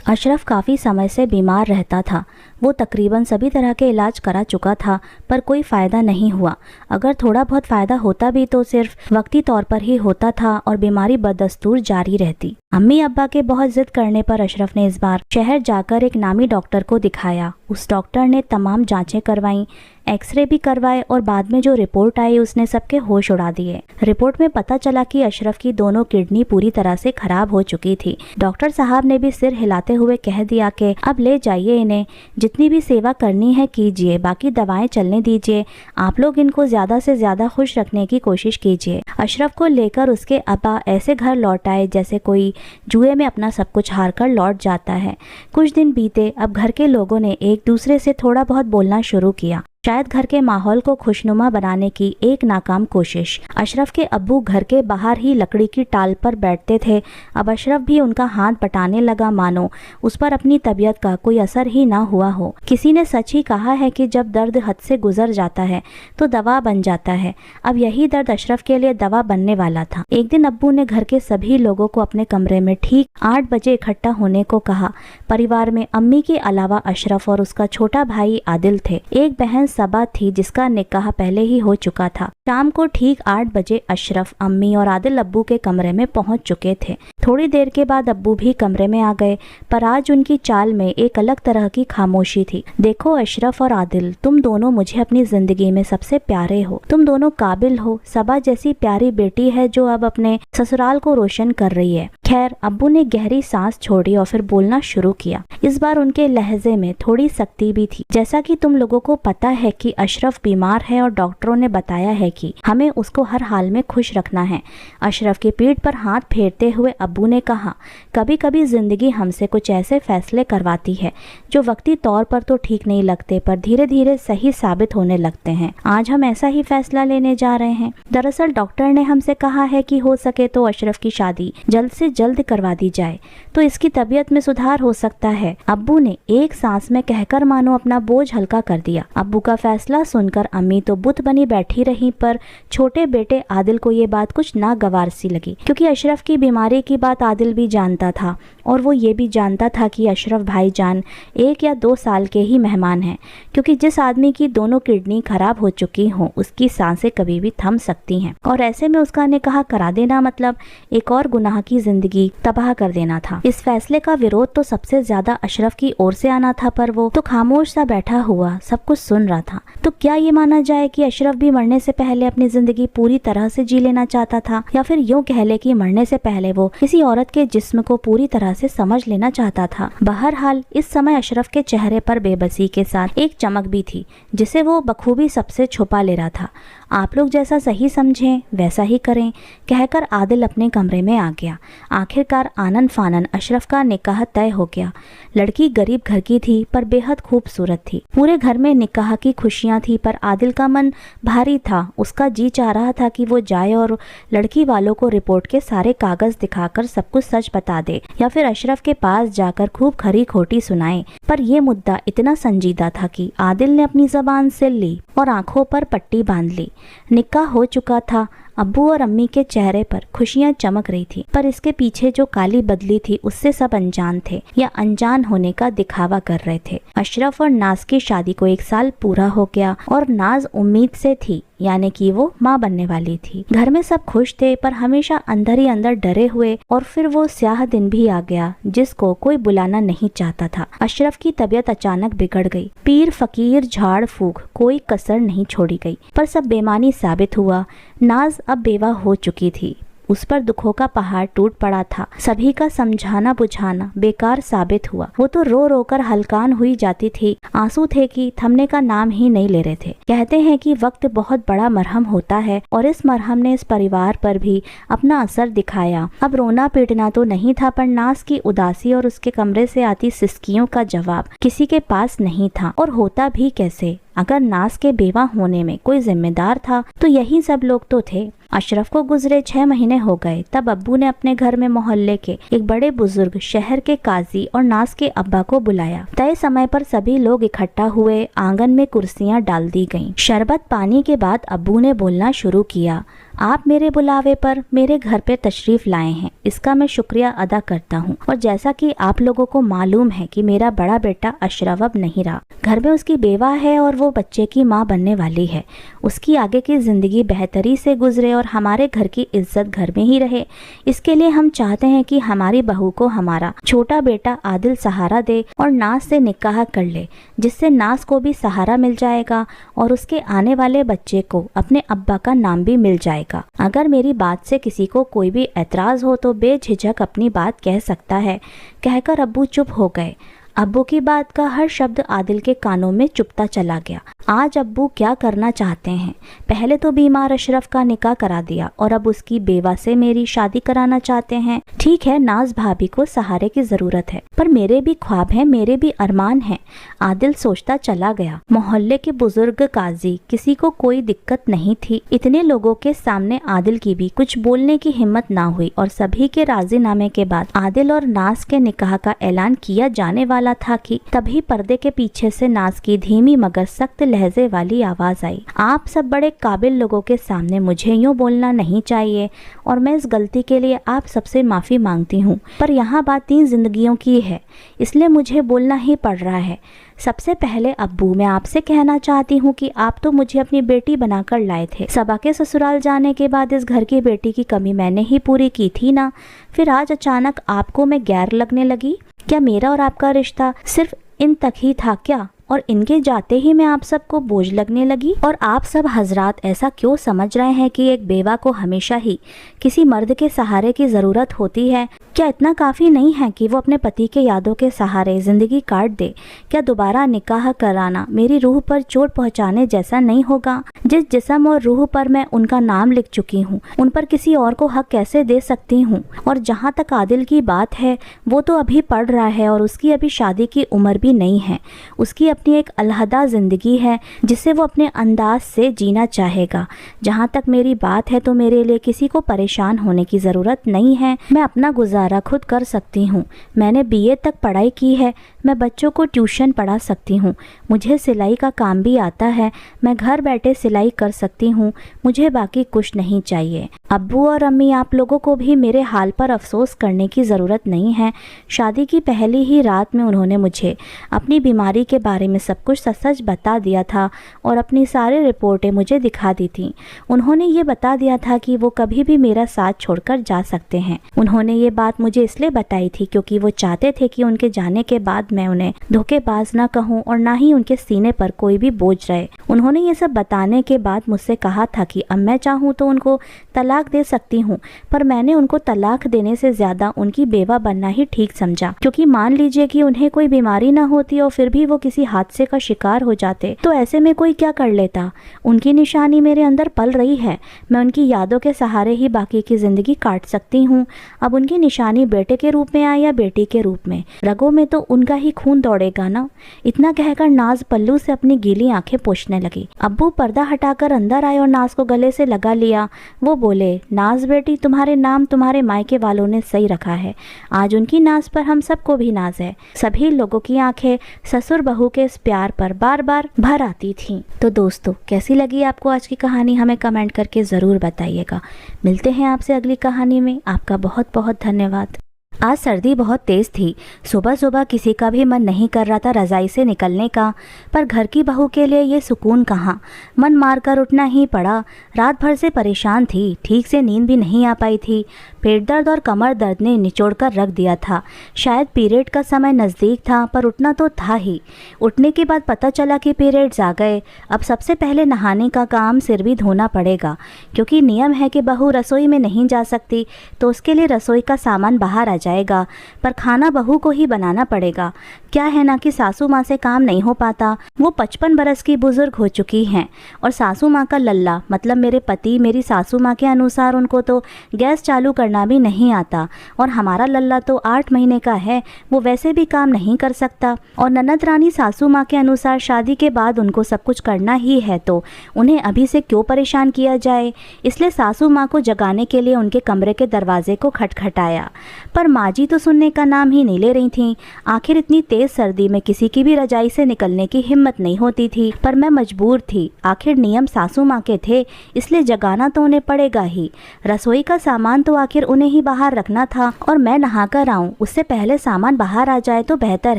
अशरफ काफ़ी समय से बीमार रहता था। वो तकरीबन सभी तरह के इलाज करा चुका था, पर कोई फ़ायदा नहीं हुआ। अगर थोड़ा बहुत फ़ायदा होता भी तो सिर्फ वक्ती तौर पर ही होता था और बीमारी बदस्तूर जारी रहती। अम्मी अब्बा के बहुत जिद करने पर अशरफ ने इस बार शहर जाकर एक नामी डॉक्टर को दिखाया। उस डॉक्टर ने तमाम जांचें करवाईं, एक्सरे भी करवाए और बाद में जो रिपोर्ट आई उसने सबके होश उड़ा दिए। रिपोर्ट में पता चला कि अशरफ की दोनों किडनी पूरी तरह से खराब हो चुकी थी। डॉक्टर साहब ने भी सिर हिलाते हुए कह दिया कि अब ले जाइए इन्हें, जितनी भी सेवा करनी है कीजिए, बाकी दवाएं चलने दीजिए, आप लोग इनको ज़्यादा से ज़्यादा खुश रखने की कोशिश कीजिए। अशरफ को लेकर उसके अब्बा ऐसे घर लौट आए जैसे कोई जुए में अपना सब कुछ हार कर लौट जाता है। कुछ दिन बीते, अब घर के लोगों ने एक दूसरे से थोड़ा बहुत बोलना शुरू किया। शायद घर के माहौल को खुशनुमा बनाने की एक नाकाम कोशिश। अशरफ के अब्बू घर के बाहर ही लकड़ी की टाल पर बैठते थे। अब अशरफ भी उनका हाथ बटाने लगा, मानो उस पर अपनी तबीयत का कोई असर ही ना हुआ हो। किसी ने सच ही कहा है कि जब दर्द हद से गुजर जाता है तो दवा बन जाता है। अब यही दर्द अशरफ के लिए दवा बनने वाला था। एक दिन अब्बू ने घर के सभी लोगों को अपने कमरे में ठीक 8 बजे इकट्ठा होने को कहा। परिवार में अम्मी के अलावा अशरफ और उसका छोटा भाई आदिल थे। एक बहन सबा थी जिसका निकाह पहले ही हो चुका था। शाम को ठीक 8 बजे अशरफ, अम्मी और आदिल अब्बू के कमरे में पहुंच चुके थे। थोड़ी देर के बाद अब्बू भी कमरे में आ गए, पर आज उनकी चाल में एक अलग तरह की खामोशी थी। देखो अशरफ और आदिल, तुम दोनों मुझे अपनी जिंदगी में सबसे प्यारे हो। तुम दोनों काबिल हो। सबा जैसी प्यारी बेटी है जो अब अपने ससुराल को रोशन कर रही है। खैर, अब्बू ने गहरी सांस छोड़ी और फिर बोलना शुरू किया। इस बार उनके लहजे में थोड़ी सख्ती भी थी। जैसा कि तुम लोगों को पता है कि अशरफ बीमार है और डॉक्टरों ने बताया है कि हमें उसको हर हाल में खुश रखना है। अशरफ की पीठ पर हाथ फेरते हुए अब्बू ने कहा, कभी कभी जिंदगी हमसे कुछ ऐसे फैसले करवाती है जो वक्ती तौर पर तो ठीक नहीं लगते, पर धीरे धीरे सही साबित होने लगते हैं। आज हम ऐसा ही फैसला लेने जा रहे हैं। दरअसल डॉक्टर ने हमसे कहा है कि हो सके तो अशरफ की शादी जल्द से जल्द करवा दी जाए, तो इसकी तबीयत में सुधार हो सकता है। अब्बू ने एक सांस में कहकर मानो अपना बोझ हल्का कर दिया। अब्बू का फैसला सुनकर अम्मी तो बुत बनी बैठी रही, पर छोटे बेटे आदिल को ये बात कुछ नागवार सी लगी, क्योंकि अशरफ की बीमारी की बात आदिल भी जानता था और वो ये भी जानता था कि अशरफ भाईजान 1 या 2 साल के ही मेहमान हैं, क्योंकि जिस आदमी की दोनों किडनी खराब हो चुकी हों उसकी सांसें कभी भी थम सकती हैं, और ऐसे में उसका निकाह करा देना मतलब एक और गुनाह की जिंदगी तबाह कर देना था। इस फैसले का विरोध तो सबसे ज्यादा अशरफ की ओर से आना था, पर वो तो खामोश सा बैठा हुआ सब कुछ सुन रहा था। तो क्या ये माना जाए कि अशरफ भी मरने से पहले अपनी जिंदगी पूरी तरह से जी लेना चाहता था, या फिर यूं कह ले कि मरने से पहले वो किसी औरत के जिस्म को पूरी तरह से समझ लेना चाहता था। बहरहाल इस समय अशरफ के चेहरे पर बेबसी के साथ एक चमक भी थी जिसे वो बखूबी सबसे छुपा ले रहा था। आप लोग जैसा सही समझें वैसा ही करें, कहकर आदिल अपने कमरे में आ गया। आखिरकार आनन फानन अशरफ का निकाह तय हो गया। लड़की गरीब घर की थी पर बेहद खूबसूरत थी। पूरे घर में निकाह की खुशियां थी, पर आदिल का मन भारी था। उसका जी चाह रहा था कि वो जाए और लड़की वालों को रिपोर्ट के सारे कागज दिखाकर सब कुछ सच बता दे, या फिर अशरफ के पास जाकर खूब खरी खोटी सुनाए। पर यह मुद्दा इतना संजीदा था कि आदिल ने अपनी जबान सिल ली और आंखों पर पट्टी बांध ली। निकाह हो चुका था। अब्बू और अम्मी के चेहरे पर खुशियां चमक रही थी, पर इसके पीछे जो काली बदली थी उससे सब अनजान थे या अनजान होने का दिखावा कर रहे थे। अशरफ और नाज की शादी को 1 साल पूरा हो गया और नाज उम्मीद से थी, यानी कि वो माँ बनने वाली थी। घर में सब खुश थे, पर हमेशा अंदर ही अंदर डरे हुए। और फिर वो स्याह दिन भी आ गया जिसको कोई बुलाना नहीं चाहता था। अशरफ की तबीयत अचानक बिगड़ गई। पीर फकीर झाड़ फूक कोई कसर नहीं छोड़ी गई, पर सब बेमानी साबित हुआ। नाज अब बेवा हो चुकी थी। उस पर दुखों का पहाड़ टूट पड़ा था। सभी का समझाना बुझाना बेकार साबित हुआ। वो तो रो रो कर हलकान हुई जाती थी। आंसू थे कि थमने का नाम ही नहीं ले रहे थे। कहते हैं कि वक्त बहुत बड़ा मरहम होता है, और इस मरहम ने इस परिवार पर भी अपना असर दिखाया। अब रोना पीटना तो नहीं था, पर नाज की उदासी और उसके कमरे से आती सिसकियों का जवाब किसी के पास नहीं था, और होता भी कैसे। अगर नाज के बेवा होने में कोई जिम्मेदार था तो यही सब लोग तो थे। अशरफ को गुजरे 6 महीने हो गए तब अब्बू ने अपने घर में मोहल्ले के एक बड़े बुजुर्ग, शहर के काजी और नाज के अब्बा को बुलाया। तय समय पर सभी लोग इकट्ठा हुए। आंगन में कुर्सियां डाल दी गईं। शरबत पानी के बाद अब्बू ने बोलना शुरू किया। आप मेरे बुलावे पर मेरे घर पे तशरीफ लाए हैं, इसका मैं शुक्रिया अदा करता हूँ। और जैसा कि आप लोगों को मालूम है कि मेरा बड़ा बेटा अशरफ अब नहीं रहा। घर में उसकी बेवा है और वो बच्चे की माँ बनने वाली है। उसकी आगे की जिंदगी बेहतरी से गुजरे और हमारे घर की इज्जत घर में ही रहे। इसके लिए हम चाहते हैं कि हमारी बहू को हमारा छोटा बेटा आदिल सहारा दे और नाज से निकाह कर ले, जिससे नाज को भी सहारा मिल जाएगा और उसके आने वाले बच्चे को अपने अब्बा का नाम भी मिल जाएगा। अगर मेरी बात से किसी को कोई भी एतराज हो तो बेझिझक अपनी बात कह सकता है। कहकर अब्बू चुप हो गए। अब्बू की बात का हर शब्द आदिल के कानों में चुभता चला गया। आज अब्बू क्या करना चाहते हैं? पहले तो बीमार अशरफ का निकाह करा दिया और अब उसकी बेवा से मेरी शादी कराना चाहते हैं। ठीक है, नाज भाभी को सहारे की जरूरत है, पर मेरे भी ख्वाब हैं, मेरे भी अरमान हैं। आदिल सोचता चला गया। मोहल्ले के बुजुर्ग, काजी, किसी को कोई दिक्कत नहीं थी। इतने लोगों के सामने आदिल की भी कुछ बोलने की हिम्मत ना हुई और सभी के राजीनामे के बाद आदिल और नाज के निकाह का ऐलान किया जाने वाला था कि तभी पर्दे के पीछे से नाज की धीमी मगर सख्त लहजे वाली आवाज आई। आप सब बड़े काबिल लोगों के सामने मुझे यूं बोलना नहीं चाहिए और मैं इस गलती के लिए आप सबसे माफी मांगती हूँ, पर यहाँ बात 3 जिंदगियों की है, इसलिए मुझे बोलना ही पड़ रहा है। सबसे पहले अब्बू, मैं आपसे कहना चाहती हूँ कि आप तो मुझे अपनी बेटी बनाकर लाए थे। सबा के ससुराल जाने के बाद इस घर की बेटी की कमी मैंने ही पूरी की थी ना, फिर आज अचानक आपको मैं गैर लगने लगी? क्या मेरा और आपका रिश्ता सिर्फ इन तक ही था क्या? और इनके जाते ही मैं आप सबको बोझ लगने लगी? और आप सब हजरात ऐसा क्यों समझ रहे हैं कि एक बेवा को हमेशा ही किसी मर्द के सहारे की ज़रूरत होती है? क्या इतना काफ़ी नहीं है कि वो अपने पति के यादों के सहारे ज़िंदगी काट दे? क्या दोबारा निकाह कराना मेरी रूह पर चोट पहुंचाने जैसा नहीं होगा? जिस जिस्म और रूह पर मैं उनका नाम लिख चुकी हूँ, उन पर किसी और को हक कैसे दे सकती हूँ? और जहाँ तक आदिल की बात है, वो तो अभी पढ़ रहा है और उसकी अभी शादी की उम्र भी नहीं है। उसकी अपनी एक अलहदा ज़िंदगी है जिसे वो अपने अंदाज से जीना चाहेगा। जहाँ तक मेरी बात है तो मेरे लिए किसी को परेशान होने की ज़रूरत नहीं है। मैं अपना गुजारा खुद कर सकती हूँ। मैंने BA तक पढ़ाई की है। मैं बच्चों को ट्यूशन पढ़ा सकती हूँ। मुझे सिलाई का काम भी आता है। मैं घर बैठे सिलाई कर सकती हूँ। मुझे बाकी कुछ नहीं चाहिए। अब्बू और अम्मी, आप लोगों को भी मेरे हाल पर अफसोस करने की ज़रूरत नहीं है। शादी की पहली ही रात में उन्होंने मुझे अपनी बीमारी के बारे में सब कुछ सच बता दिया था और अपनी सारी रिपोर्टें मुझे दिखा दी थी। उन्होंने ये बता दिया था कि वो कभी भी मेरा साथ छोड़कर जा सकते हैं। उन्होंने ये बात मुझे इसलिए बताई थी क्योंकि वो चाहते थे कि उनके जाने के बाद मैं उन्हें धोखेबाज ना कहूँ और ना ही उनके सीने पर कोई भी बोझ रहे। उन्होंने ये सब बताने के बाद मुझसे कहा था कि अब मैं चाहूँ तो उनको तलाक दे सकती हूँ, पर मैंने उनको तलाक देने से ज़्यादा उनकी बेवा बनना ही ठीक समझा। क्योंकि मान लीजिए कि उन्हें कोई बीमारी ना होती और फिर भी वो किसी हादसे का शिकार हो जाते तो ऐसे में कोई क्या कर लेता? उनकी निशानी मेरे अंदर पल रही है। मैं उनकी यादों के सहारे ही बाकी की जिंदगी काट सकती हूँ। अब उनकी निशानी बेटे के रूप में आए या बेटी के रूप में, रगों में तो उनका ही खून दौड़ेगा ना। इतना कहकर नाज पल्लू से अपनी गीली आंखें पोंछने लगी। अब्बू पर्दा हटाकर अंदर आए और नाज को गले से लगा लिया। वो बोले, नाज बेटी, तुम्हारे नाम तुम्हारे मायके वालों ने सही रखा है। आज उनकी नाज पर हम सबको भी नाज है। सभी लोगों की आंखें ससुर बहू के इस प्यार पर बार बार भर आती थीं। तो दोस्तों, कैसी लगी आपको आज की कहानी? हमें कमेंट करके ज़रूर बताइएगा। मिलते हैं आपसे अगली कहानी में। आपका बहुत बहुत धन्यवाद। आज सर्दी बहुत तेज़ थी। सुबह सुबह किसी का भी मन नहीं कर रहा था रज़ाई से निकलने का, पर घर की बहू के लिए ये सुकून कहाँ, मन मार कर उठना ही पड़ा। रात भर से परेशान थी, ठीक से नींद भी नहीं आ पाई थी। पेट दर्द और कमर दर्द ने निचोड़ कर रख दिया था। शायद पीरियड का समय नज़दीक था, पर उठना तो था ही। उठने के बाद पता चला कि पीरियड्स आ गए। अब सबसे पहले नहाने का काम, सिर भी धोना पड़ेगा, क्योंकि नियम है कि बहू रसोई में नहीं जा सकती, तो उसके लिए रसोई का सामान बाहर आ जाएगा, पर खाना बहू को ही बनाना पड़ेगा। क्या है ना कि सासू माँ से काम नहीं हो पाता। वो 55 बरस की बुजुर्ग हो चुकी हैं और सासू माँ का लल्ला मतलब मेरे पति मेरी सासू माँ के अनुसार उनको तो गैस चालू करना भी नहीं आता, और हमारा लल्ला तो 8 महीने का है, वो वैसे भी काम नहीं कर सकता। और ननद रानी सासू माँ के अनुसार शादी के बाद उनको सब कुछ करना ही है, तो उन्हें अभी से क्यों परेशान किया जाए। इसलिए सासू माँ को जगाने के लिए उनके कमरे के दरवाजे को खटखटाया, पर माँ जी तो सुनने का नाम ही नहीं ले रही थीं। आखिर इतनी तेज सर्दी में किसी की भी रजाई से निकलने की हिम्मत नहीं होती थी, पर मैं मजबूर थी। आखिर नियम सासू माँ के थे, इसलिए जगाना तो उन्हें पड़ेगा ही। रसोई का सामान तो आखिर उन्हें ही बाहर रखना था, और मैं नहा कर आऊँ उससे पहले सामान बाहर आ जाए तो बेहतर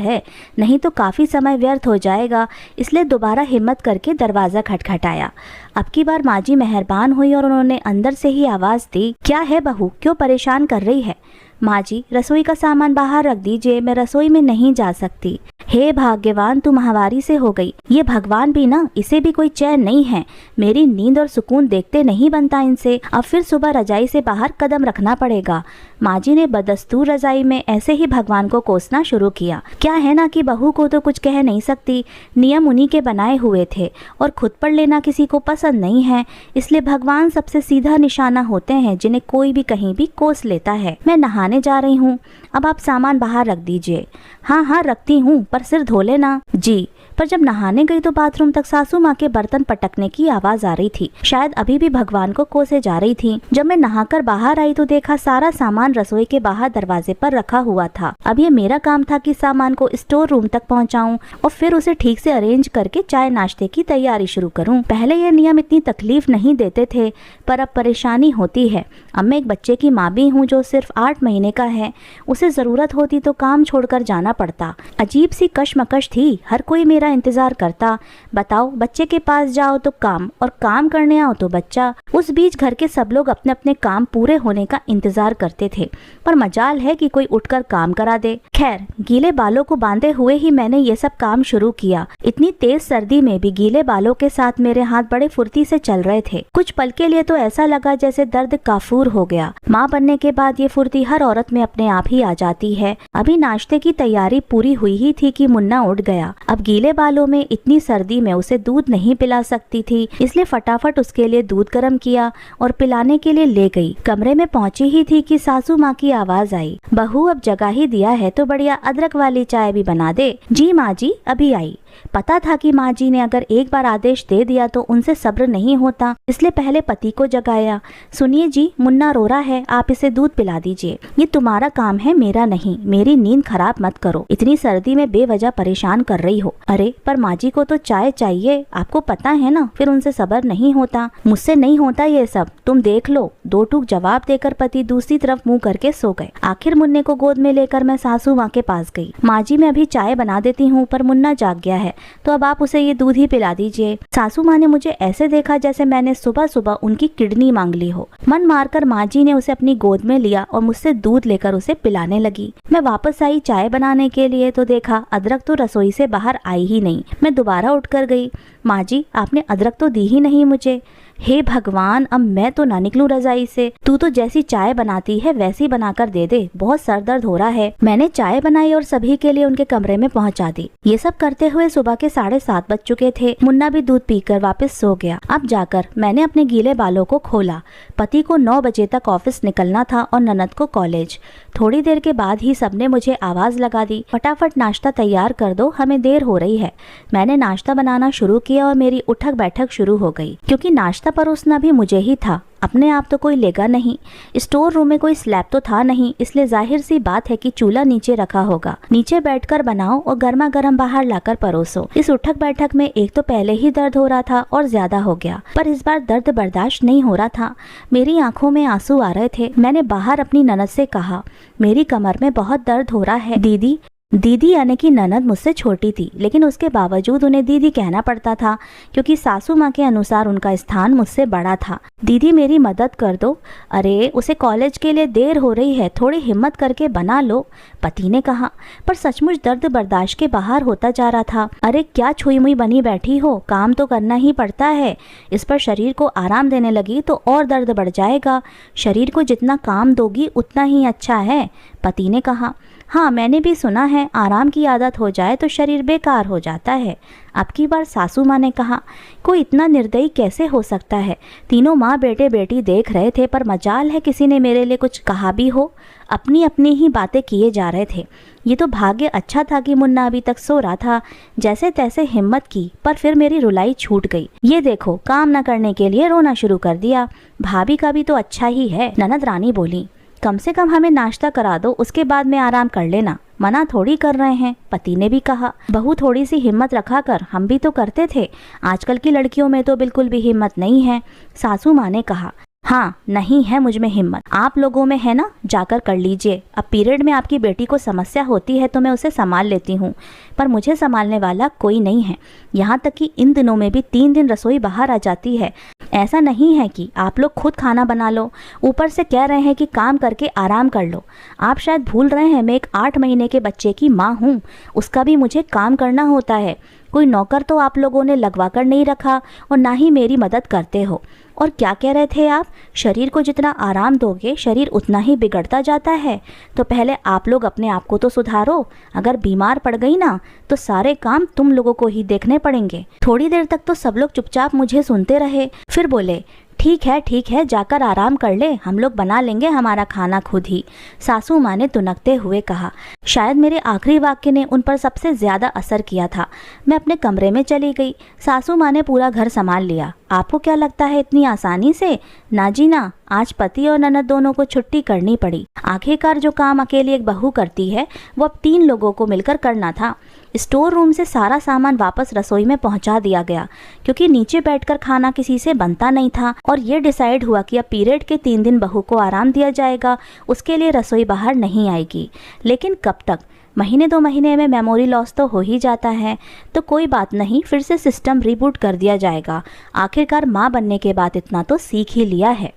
है, नहीं तो काफ़ी समय व्यर्थ हो जाएगा। इसलिए दोबारा हिम्मत करके दरवाज़ा खटखटाया। अब की बार माँ जी मेहरबान हुई और उन्होंने अंदर से ही आवाज़ दी, क्या है बहू, क्यों परेशान कर रही है। माँ जी, रसोई का सामान बाहर रख दीजिए, मैं रसोई में नहीं जा सकती। हे भाग्यवान, तू महावारी से हो गई। ये भगवान भी ना, इसे भी कोई चैन नहीं है। मेरी नींद और सुकून देखते नहीं बनता इनसे। अब फिर सुबह रजाई से बाहर कदम रखना पड़ेगा। माँ जी ने बदस्तूर रजाई में ऐसे ही भगवान को कोसना शुरू किया। क्या है ना कि बहू को तो कुछ कह नहीं सकती, नियम उन्हीं के बनाए हुए थे और खुद पर लेना किसी को पसंद नहीं है। इसलिए भगवान सबसे सीधा निशाना होते हैं जिन्हें कोई भी कहीं भी कोस लेता है। मैं नहाने जा रही हूँ, अब आप सामान बाहर रख दीजिए। हाँ हाँ रखती हूँ, पर सिर धो लेना। जी। पर जब नहाने गई तो बाथरूम तक सासू माँ के बर्तन पटकने की आवाज आ रही थी। शायद अभी भी भगवान को कोसे जा रही थी। जब मैं नहाकर बाहर आई तो देखा सारा सामान रसोई के बाहर दरवाजे पर रखा हुआ था। अब ये मेरा काम था कि सामान को स्टोर रूम तक पहुँचाऊं और फिर उसे ठीक से अरेंज करके चाय नाश्ते की तैयारी शुरू करूँ। पहले ये नियम इतनी तकलीफ नहीं देते थे, पर अब परेशानी होती है। अब मैं एक बच्चे की माँ भी हूँ जो सिर्फ 8 महीने का है। उसे जरूरत होती तो काम छोड़कर जाना पड़ता। अजीब सी कशमकश थी, हर कोई मेरा इंतजार करता। बताओ, बच्चे के पास जाओ तो काम, और काम करने आओ तो बच्चा। उस बीच घर के सब लोग अपने अपने काम पूरे होने का इंतजार करते थे, पर मजाल है कि कोई उठकर काम करा दे। खैर, गीले बालों को बांधे हुए ही मैंने ये सब काम शुरू किया। इतनी तेज सर्दी में भी गीले बालों के साथ मेरे हाथ बड़े फुर्ती से चल रहे थे। कुछ पल के लिए तो ऐसा लगा जैसे दर्द काफूर हो गया। माँ बनने के बाद ये फुर्ती हर औरत में अपने आप ही आ जाती है। अभी नाश्ते की तैयारी पूरी हुई ही थी कि मुन्ना उठ गया। अब गीले बालों में इतनी सर्दी में उसे दूध नहीं पिला सकती थी, इसलिए फटाफट उसके लिए दूध गर्म किया और पिलाने के लिए ले गई। कमरे में पहुंची ही थी कि सासू माँ की आवाज आई, बहू अब जगा ही दिया है तो बढ़िया अदरक वाली चाय भी बना दे। जी माँ जी, अभी आई। पता था कि माँ जी ने अगर एक बार आदेश दे दिया तो उनसे सब्र नहीं होता, इसलिए पहले पति को जगाया। सुनिए जी, मुन्ना रो रहा है, आप इसे दूध पिला दीजिए। ये तुम्हारा काम है, मेरा नहीं। मेरी नींद खराब मत करो, इतनी सर्दी में बेवजह परेशान कर रही हो। अरे पर माँ जी को तो चाय चाहिए, आपको पता है ना, फिर उनसे सब्र नहीं होता। मुझसे नहीं होता ये सब, तुम देख लो। 2 टूक जवाब देकर पति दूसरी तरफ मुँह करके सो गए। आखिर मुन्ने को गोद में लेकर मैं सासू माँ के पास गई। माँ जी, मैं अभी चाय बना देती हूँ, पर मुन्ना जाग गया है, तो अब आप उसे ये दूध ही पिला दीजिए। सासू माँ ने मुझे ऐसे देखा जैसे मैंने सुबह सुबह उनकी किडनी मांग ली हो। मन मारकर माँ जी ने उसे अपनी गोद में लिया और मुझसे दूध लेकर उसे पिलाने लगी। मैं वापस आई चाय बनाने के लिए तो देखा अदरक तो रसोई से बाहर आई ही नहीं। मैं दोबारा उठकर गई। माँ जी, आपने अदरक तो दी ही नहीं मुझे। हे भगवान, अब मैं तो ना निकलूं रजाई से। तू तो जैसी चाय बनाती है वैसी बनाकर दे दे, बहुत सर दर्द हो रहा है। मैंने चाय बनाई और सभी के लिए उनके कमरे में पहुंचा दी। ये सब करते हुए सुबह के 7:30 बज चुके थे। मुन्ना भी दूध पीकर वापस सो गया। अब जाकर मैंने अपने गीले बालों को खोला। पति को 9 बजे तक ऑफिस निकलना था और ननद को कॉलेज। थोड़ी देर के बाद ही सबने मुझे आवाज लगा दी, फटाफट नाश्ता तैयार कर दो, हमें देर हो रही है। मैंने नाश्ता बनाना शुरू किया और मेरी उठक बैठक शुरू हो गई, क्योंकि नाश्ता परोसना भी मुझे ही था। अपने आप तो कोई लेगा नहीं। स्टोर रूम में कोई स्लैब तो था नहीं, इसलिए जाहिर सी बात है कि चूल्हा नीचे रखा होगा। नीचे बैठकर बनाओ और गर्मा गर्म बाहर लाकर परोसो। इस उठक बैठक में एक तो पहले ही दर्द हो रहा था और ज्यादा हो गया, पर इस बार दर्द बर्दाश्त नहीं हो रहा था। मेरी आंखों में आंसू आ रहे थे। मैंने बाहर अपनी ननद से कहा, मेरी कमर में बहुत दर्द हो रहा है दीदी, दीदी यानी कि ननद मुझसे छोटी थी, लेकिन उसके बावजूद उन्हें दीदी कहना पड़ता था क्योंकि सासू माँ के अनुसार उनका स्थान मुझसे बड़ा था। दीदी मेरी मदद कर दो। अरे उसे कॉलेज के लिए देर हो रही है, थोड़ी हिम्मत करके बना लो, पति ने कहा। पर सचमुच दर्द बर्दाश्त के बाहर होता जा रहा था। अरे क्या छुई मुई बनी बैठी हो, काम तो करना ही पड़ता है। इस पर शरीर को आराम देने लगी तो और दर्द बढ़ जाएगा। शरीर को जितना काम दोगी उतना ही अच्छा है, पति ने कहा। हाँ, मैंने भी सुना है आराम की आदत हो जाए तो शरीर बेकार हो जाता है। अब की बार सासू माँ ने कहा। कोई इतना निर्दयी कैसे हो सकता है। तीनों माँ बेटे बेटी देख रहे थे, पर मजाल है किसी ने मेरे लिए कुछ कहा भी हो। अपनी अपनी ही बातें किए जा रहे थे। ये तो भाग्य अच्छा था कि मुन्ना अभी तक सो रहा था। जैसे तैसे हिम्मत की, पर फिर मेरी रुलाई छूट गई। ये देखो, काम न करने के लिए रोना शुरू कर दिया। भाभी का भी तो अच्छा ही है, ननद रानी बोली। कम से कम हमें नाश्ता करा दो, उसके बाद में आराम कर लेना, मना थोड़ी कर रहे हैं, पति ने भी कहा। बहू थोड़ी सी हिम्मत रखा कर, हम भी तो करते थे। आजकल की लड़कियों में तो बिल्कुल भी हिम्मत नहीं है, सासू माँ ने कहा। हाँ, नहीं है मुझ में हिम्मत, आप लोगों में है ना, जाकर कर लीजिए। अब पीरियड में आपकी बेटी को समस्या होती है तो मैं उसे संभाल लेती हूँ, पर मुझे संभालने वाला कोई नहीं है। यहाँ तक कि इन दिनों में भी 3 दिन रसोई बाहर आ जाती है। ऐसा नहीं है कि आप लोग खुद खाना बना लो, ऊपर से कह रहे हैं कि काम करके आराम कर लो। आप शायद भूल रहे हैं मैं एक 8 महीने के बच्चे की माँ हूँ, उसका भी मुझे काम करना होता है। कोई नौकर तो आप लोगों ने लगवा कर नहीं रखा और ना ही मेरी मदद करते हो। और क्या कह रहे थे आप, शरीर को जितना आराम दोगे शरीर उतना ही बिगड़ता जाता है। तो पहले आप लोग अपने आप को तो सुधारो। अगर बीमार पड़ गई ना तो सारे काम तुम लोगों को ही देखने पड़ेंगे। थोड़ी देर तक तो सब लोग चुपचाप मुझे सुनते रहे, फिर बोले ठीक है, जाकर आराम कर ले, हम लोग बना लेंगे हमारा खाना खुद ही, सासू माँ ने तुनकते हुए कहा। शायद मेरे आखिरी वाक्य ने उन पर सबसे ज़्यादा असर किया था। मैं अपने कमरे में चली गई। सासू माँ ने पूरा घर संभाल लिया। आपको क्या लगता है इतनी आसानी से? ना जी ना, आज पति और ननद दोनों को छुट्टी करनी पड़ी। आखिरकार जो काम अकेली एक बहू करती है वो अब 3 लोगों को मिलकर करना था। स्टोर रूम से सारा सामान वापस रसोई में पहुंचा दिया गया, क्योंकि नीचे बैठकर खाना किसी से बनता नहीं था। और ये डिसाइड हुआ कि अब पीरियड के 3 दिन बहू को आराम दिया जाएगा, उसके लिए रसोई बाहर नहीं आएगी। लेकिन कब तक? महीने 2 महीने में मेमोरी लॉस तो हो ही जाता है, तो कोई बात नहीं, फिर से सिस्टम रिबूट कर दिया जाएगा। आखिरकार माँ बनने के बाद इतना तो सीख ही लिया है।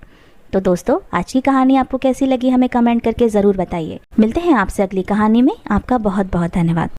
तो दोस्तों, आज की कहानी आपको कैसी लगी हमें कमेंट करके ज़रूर बताइए। मिलते हैं आपसे अगली कहानी में। आपका बहुत बहुत धन्यवाद।